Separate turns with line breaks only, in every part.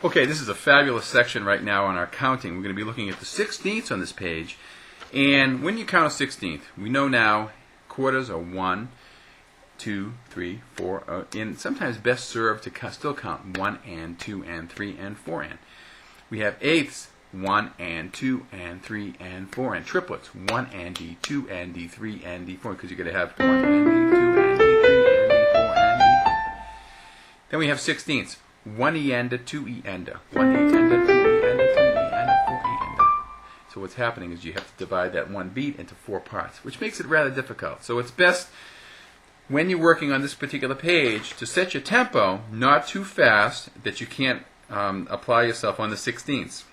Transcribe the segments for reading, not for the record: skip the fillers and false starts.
Okay, this is a fabulous section right now on our counting. We're going to be looking at the 16ths on this page. And when you count a 16th, we know now quarters are 1, 2, 3, 4, and sometimes best served to still count 1 and 2 and 3 and 4 and. We have eighths, 1 and 2 and 3 and 4 and. Triplets, 1 and D, 2 and D, 3 and D4, because you're going to have 1 and D, 2 and D, 3 and D4 and D. Then we have 16ths. 1 e enda, 2 e enda, 1 e enda, 2 e enda, 3 e enda, 4 e enda. So what's happening is you have to divide that one beat into 4 parts, which makes it rather difficult. So it's best when you're working on this particular page to set your tempo not too fast that you can't apply yourself on the 16ths.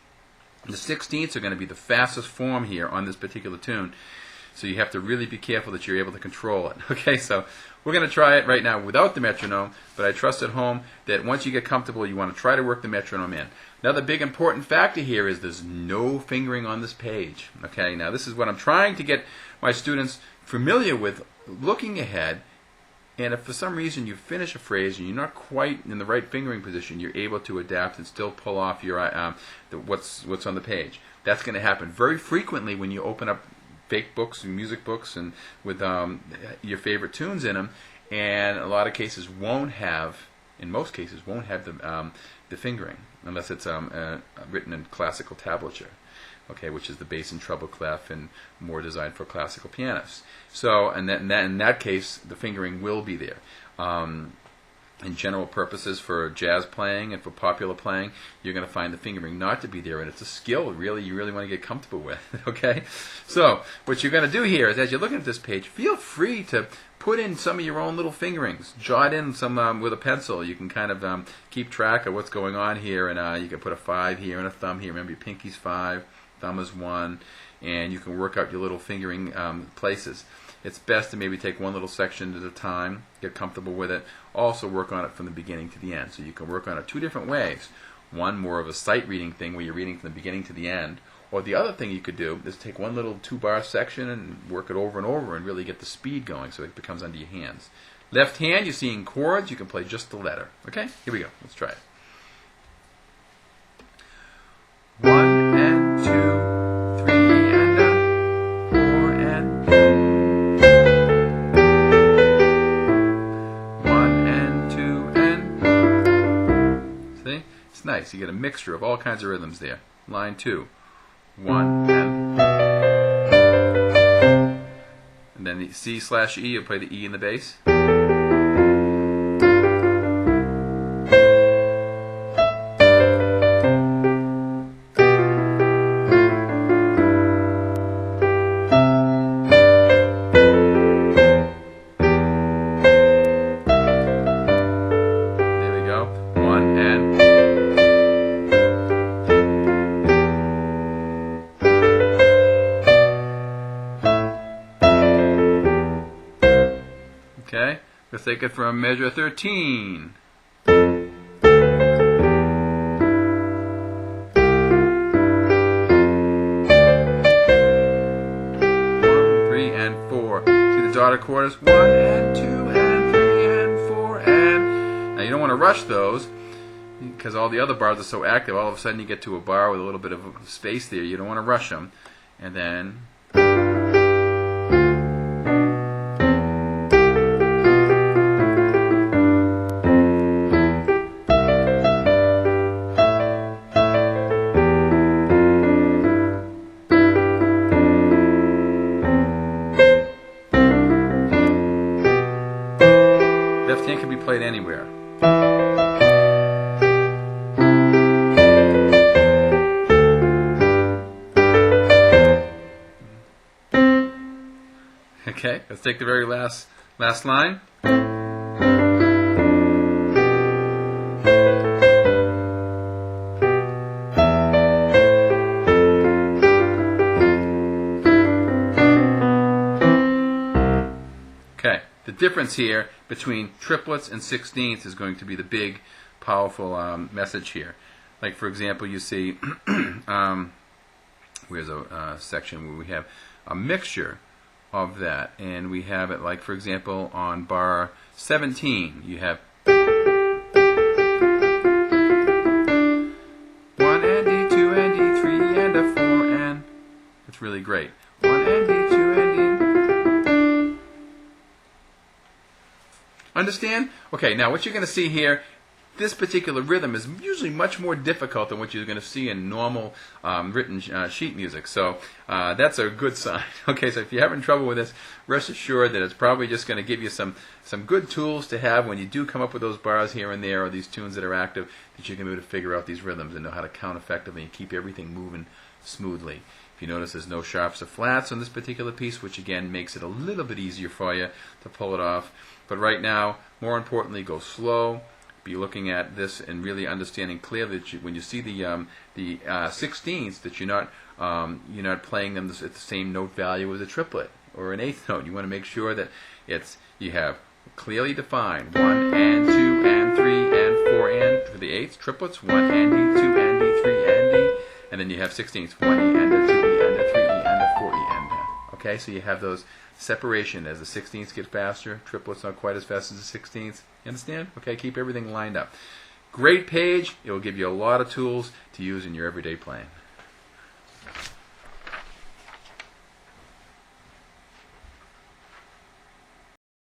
The 16ths are going to be the fastest form here on this particular tune. So you have to really be careful that you're able to control it. Okay, so we're going to try it right now without the metronome, but I trust at home that once you get comfortable, you want to try to work the metronome in. Another big important factor here is there's no fingering on this page. Okay, now this is what I'm trying to get my students familiar with looking ahead. And if for some reason you finish a phrase and you're not quite in the right fingering position, you're able to adapt and still pull off your what's on the page. That's going to happen very frequently when you open up fake books and music books and with your favorite tunes in them, and a lot of cases won't have, in most cases, won't have the fingering unless it's written in classical tablature, okay, which is the bass and treble clef and more designed for classical pianists. So, in that case, the fingering will be there. In general purposes for jazz playing and for popular playing, you're going to find the fingering not to be there, and it's a skill really you really want to get comfortable with. Okay, so what you're going to do here is, as you're looking at this page, feel free to put in some of your own little fingerings. Jot in some with a pencil. You can kind of keep track of what's going on here, and you can put a 5 here and a thumb here. Remember, your pinky's 5, thumb is 1, and you can work out your little fingering places. It's best to maybe take one little section at a time, get comfortable with it. Also work on it from the beginning to the end. So you can work on it 2 different ways. One more of a sight reading thing where you're reading from the beginning to the end. Or the other thing you could do is take one little 2-bar section and work it over and over and really get the speed going so it becomes under your hands. Left hand, you're seeing chords. You can play just the letter. Okay? Here we go. Let's try it. 1 and 2, 3 and 4 and 1 and 2 and. See? It's nice. You get a mixture of all kinds of rhythms there. Line 2. 1 and then the C/E, you'll play the E in the bass. There we go. 1 and. Okay, let's take it from measure 13. 1, 3 and 4. See the dotted quarters? 1 and 2 and 3 and 4 and. Now you don't want to rush those because all the other bars are so active. All of a sudden you get to a bar with a little bit of space there. You don't want to rush them. And then. Left hand can be played anywhere. Okay, let's take the very last line. Okay, the difference here between triplets and 16ths is going to be the big, powerful message here. Like, for example, you see, where's a section where we have a mixture of that, and we have it, like, for example, on bar 17, you have great. 1 and D, 2 and D. Understand? Okay, now what you're going to see here, this particular rhythm is usually much more difficult than what you're going to see in normal written sheet music. So that's a good sign. Okay, so if you're having trouble with this, rest assured that it's probably just going to give you some good tools to have when you do come up with those bars here and there or these tunes that are active, that you can be able to figure out these rhythms and know how to count effectively and keep everything moving smoothly. If you notice, there's no sharps or flats on this particular piece, which again makes it a little bit easier for you to pull it off. But right now, more importantly, go slow. Be looking at this and really understanding clearly that when you see the 16ths, that you're not playing them at the same note value as a triplet or an eighth note. You want to make sure that you have clearly defined 1 and 2 and 3 and 4 and for the eighths, triplets 1 and D, 2 and D, 3 and D, and then you have 16ths 1 E and a 2 E and a 3 E and a 4 E and a. Okay, so you have those separation as the 16ths get faster. Triplets not quite as fast as the 16ths. You understand? Okay, keep everything lined up. Great page. It will give you a lot of tools to use in your everyday playing.